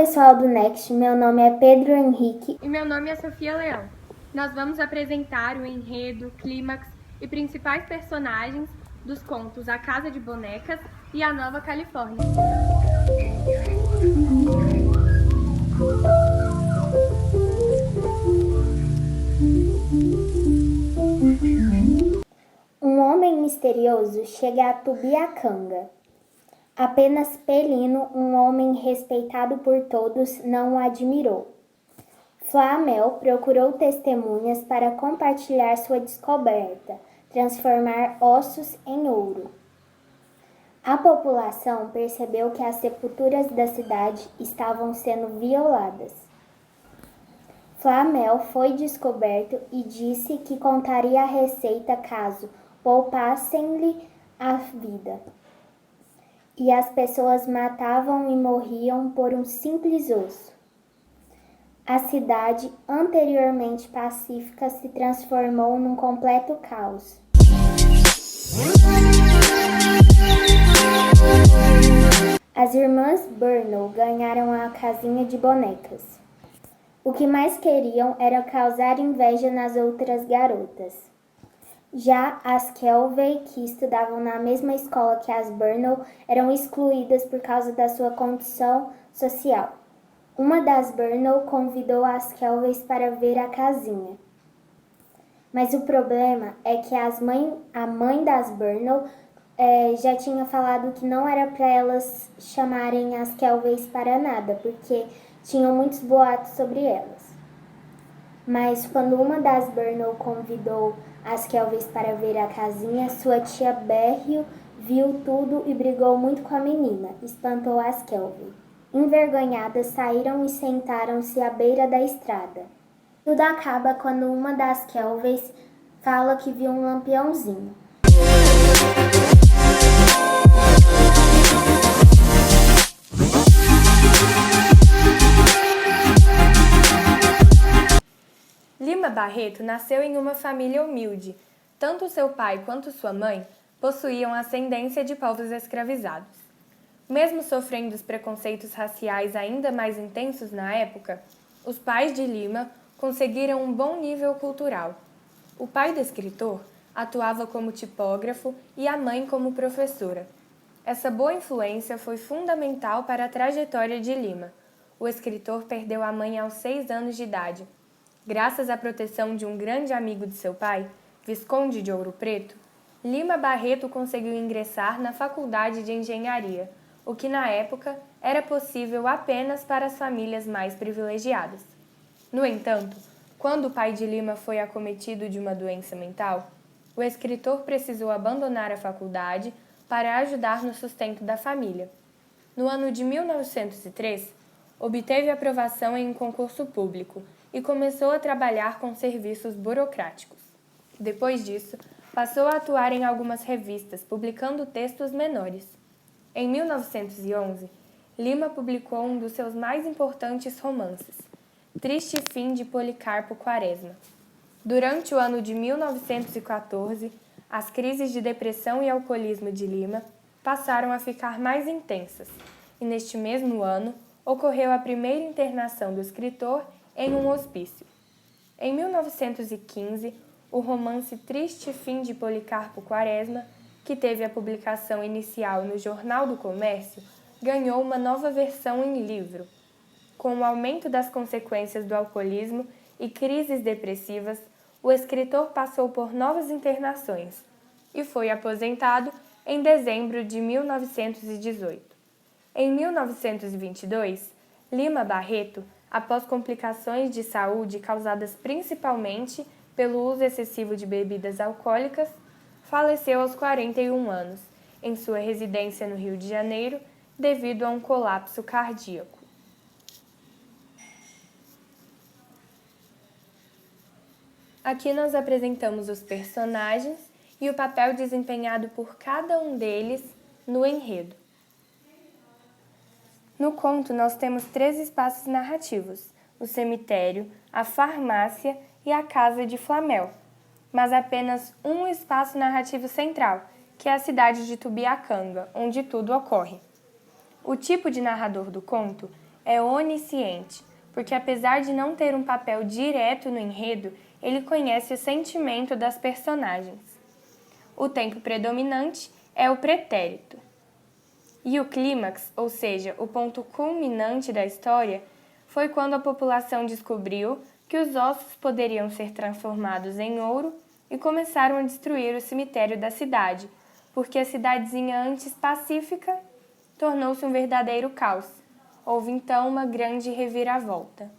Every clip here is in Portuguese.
pessoal do Next, meu nome é Pedro Henrique. E meu nome é Sofia Leão. Nós vamos apresentar o enredo, clímax e principais personagens dos contos A Casa de Bonecas e A Nova Califórnia. Um homem misterioso chega a Tubiacanga. Apenas Pelino, um homem respeitado por todos, não o admirou. Flamel procurou testemunhas para compartilhar sua descoberta, transformar ossos em ouro. A população percebeu que as sepulturas da cidade estavam sendo violadas. Flamel foi descoberto e disse que contaria a receita caso poupassem-lhe a vida. E as pessoas matavam e morriam por um simples osso. A cidade, anteriormente pacífica, se transformou num completo caos. As irmãs Burnell ganharam a casinha de bonecas. O que mais queriam era causar inveja nas outras garotas. Já as Kelvey, que estudavam na mesma escola que as Burnell, eram excluídas por causa da sua condição social. Uma das Burnell convidou as Kelveys para ver a casinha. Mas o problema é que a mãe das Burnell já tinha falado que não era para elas chamarem as Kelveys para nada, porque tinham muitos boatos sobre elas. Mas quando uma das Burnell convidou as Kelveys para ver a casinha, sua tia Beryl viu tudo e brigou muito com a menina, espantou as Kelvey. Envergonhadas, saíram e sentaram-se à beira da estrada. Tudo acaba quando uma das Kelveys fala que viu um lampiãozinho. Lima Barreto nasceu em uma família humilde. Tanto seu pai quanto sua mãe possuíam ascendência de povos escravizados. Mesmo sofrendo os preconceitos raciais ainda mais intensos na época, os pais de Lima conseguiram um bom nível cultural. O pai do escritor atuava como tipógrafo e a mãe como professora. Essa boa influência foi fundamental para a trajetória de Lima. O escritor perdeu a mãe aos 6 anos de idade. Graças à proteção de um grande amigo de seu pai, Visconde de Ouro Preto, Lima Barreto conseguiu ingressar na Faculdade de Engenharia, o que na época era possível apenas para as famílias mais privilegiadas. No entanto, quando o pai de Lima foi acometido de uma doença mental, o escritor precisou abandonar a faculdade para ajudar no sustento da família. No ano de 1903, obteve aprovação em um concurso público e começou a trabalhar com serviços burocráticos. Depois disso, passou a atuar em algumas revistas, publicando textos menores. Em 1911, Lima publicou um dos seus mais importantes romances, Triste Fim de Policarpo Quaresma. Durante o ano de 1914, as crises de depressão e alcoolismo de Lima passaram a ficar mais intensas, e neste mesmo ano ocorreu a primeira internação do escritor em um hospício. Em 1915, o romance Triste Fim de Policarpo Quaresma, que teve a publicação inicial no Jornal do Comércio, ganhou uma nova versão em livro. Com o aumento das consequências do alcoolismo e crises depressivas, o escritor passou por novas internações e foi aposentado em dezembro de 1918. Em 1922, Lima Barreto, após complicações de saúde causadas principalmente pelo uso excessivo de bebidas alcoólicas, faleceu aos 41 anos, em sua residência no Rio de Janeiro, devido a um colapso cardíaco. Aqui nós apresentamos os personagens e o papel desempenhado por cada um deles no enredo. No conto, nós temos 3 espaços narrativos: o cemitério, a farmácia e a casa de Flamel, mas apenas um espaço narrativo central, que é a cidade de Tubiacanga, onde tudo ocorre. O tipo de narrador do conto é onisciente, porque apesar de não ter um papel direto no enredo, ele conhece o sentimento das personagens. O tempo predominante é o pretérito. E o clímax, ou seja, o ponto culminante da história, foi quando a população descobriu que os ossos poderiam ser transformados em ouro e começaram a destruir o cemitério da cidade, porque a cidadezinha antes pacífica tornou-se um verdadeiro caos. Houve então uma grande reviravolta.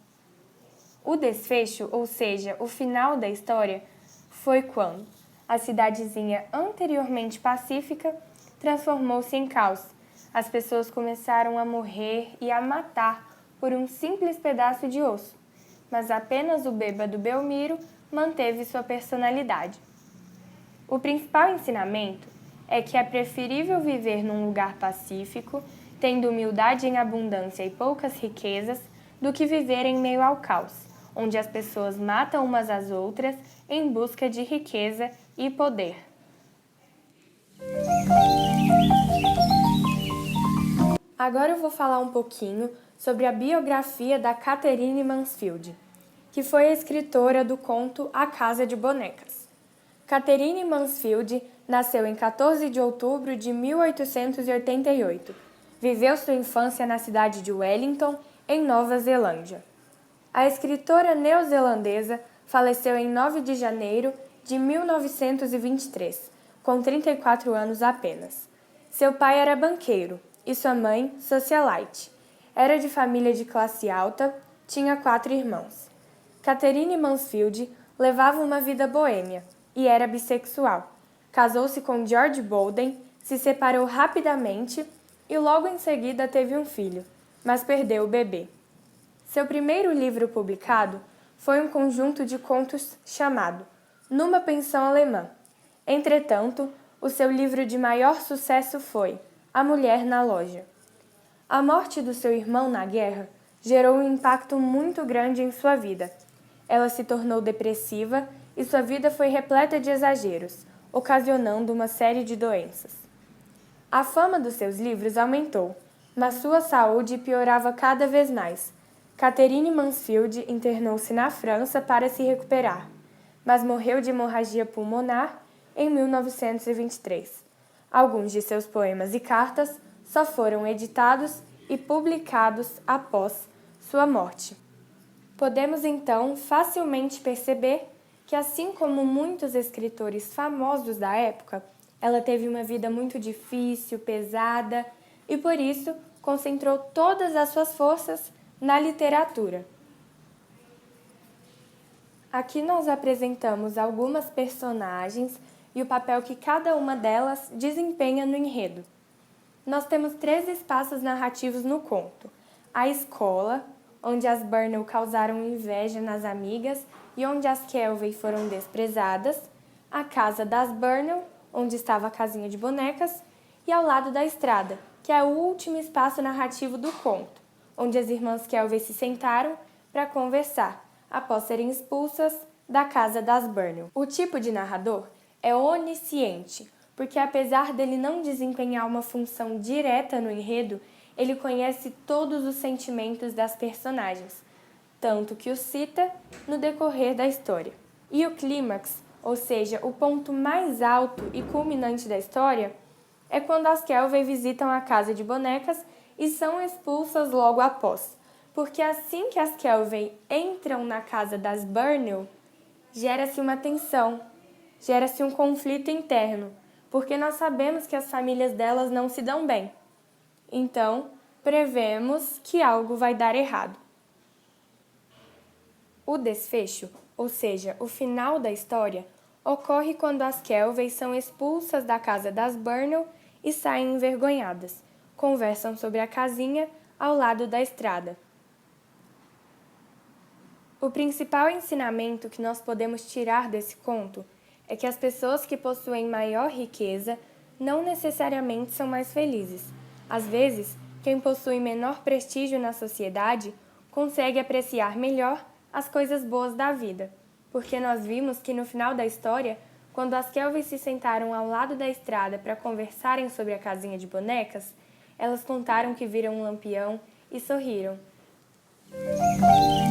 O desfecho, ou seja, o final da história, foi quando a cidadezinha anteriormente pacífica transformou-se em caos. As pessoas começaram a morrer e a matar por um simples pedaço de osso, mas apenas o bêbado Belmiro manteve sua personalidade. O principal ensinamento é que é preferível viver num lugar pacífico, tendo humildade em abundância e poucas riquezas, do que viver em meio ao caos, onde as pessoas matam umas às outras em busca de riqueza e poder. Agora eu vou falar um pouquinho sobre a biografia da Catherine Mansfield, que foi a escritora do conto A Casa de Bonecas. Catherine Mansfield nasceu em 14 de outubro de 1888. Viveu sua infância na cidade de Wellington, em Nova Zelândia. A escritora neozelandesa faleceu em 9 de janeiro de 1923, com 34 anos apenas. Seu pai era banqueiro e sua mãe, socialite. Era de família de classe alta, tinha 4 irmãos. Catherine Mansfield levava uma vida boêmia e era bissexual. Casou-se com George Bolden, se separou rapidamente e logo em seguida teve um filho, mas perdeu o bebê. Seu primeiro livro publicado foi um conjunto de contos chamado Numa Pensão Alemã. Entretanto, o seu livro de maior sucesso foi A Mulher na Loja. A morte do seu irmão na guerra gerou um impacto muito grande em sua vida. Ela se tornou depressiva e sua vida foi repleta de exageros, ocasionando uma série de doenças. A fama dos seus livros aumentou, mas sua saúde piorava cada vez mais. Catherine Mansfield internou-se na França para se recuperar, mas morreu de hemorragia pulmonar em 1923. Alguns de seus poemas e cartas só foram editados e publicados após sua morte. Podemos então facilmente perceber que, assim como muitos escritores famosos da época, ela teve uma vida muito difícil, pesada e, por isso, concentrou todas as suas forças na literatura. Aqui nós apresentamos algumas personagens e o papel que cada uma delas desempenha no enredo. Nós temos 3 espaços narrativos no conto: a escola, onde as Burnell causaram inveja nas amigas e onde as Kelvey foram desprezadas, a casa das Burnell, onde estava a casinha de bonecas, e ao lado da estrada, que é o último espaço narrativo do conto, onde as irmãs Kelvey se sentaram para conversar, após serem expulsas da casa das Burnell. O tipo de narrador é onisciente, porque apesar dele não desempenhar uma função direta no enredo, ele conhece todos os sentimentos das personagens, tanto que os cita no decorrer da história. E o clímax, ou seja, o ponto mais alto e culminante da história, é quando as Kelvey visitam a casa de bonecas e são expulsas logo após, porque assim que as Kelvey entram na casa das Burnell, gera-se uma tensão, gera-se um conflito interno, porque nós sabemos que as famílias delas não se dão bem. Então, prevemos que algo vai dar errado. O desfecho, ou seja, o final da história, ocorre quando as Kelvey são expulsas da casa das Burnell e saem envergonhadas. Conversam sobre a casinha ao lado da estrada. O principal ensinamento que nós podemos tirar desse conto é que as pessoas que possuem maior riqueza não necessariamente são mais felizes. Às vezes, quem possui menor prestígio na sociedade consegue apreciar melhor as coisas boas da vida, porque nós vimos que no final da história, quando as Kelvin se sentaram ao lado da estrada para conversarem sobre a casinha de bonecas, elas contaram que viram um lampião e sorriram, Música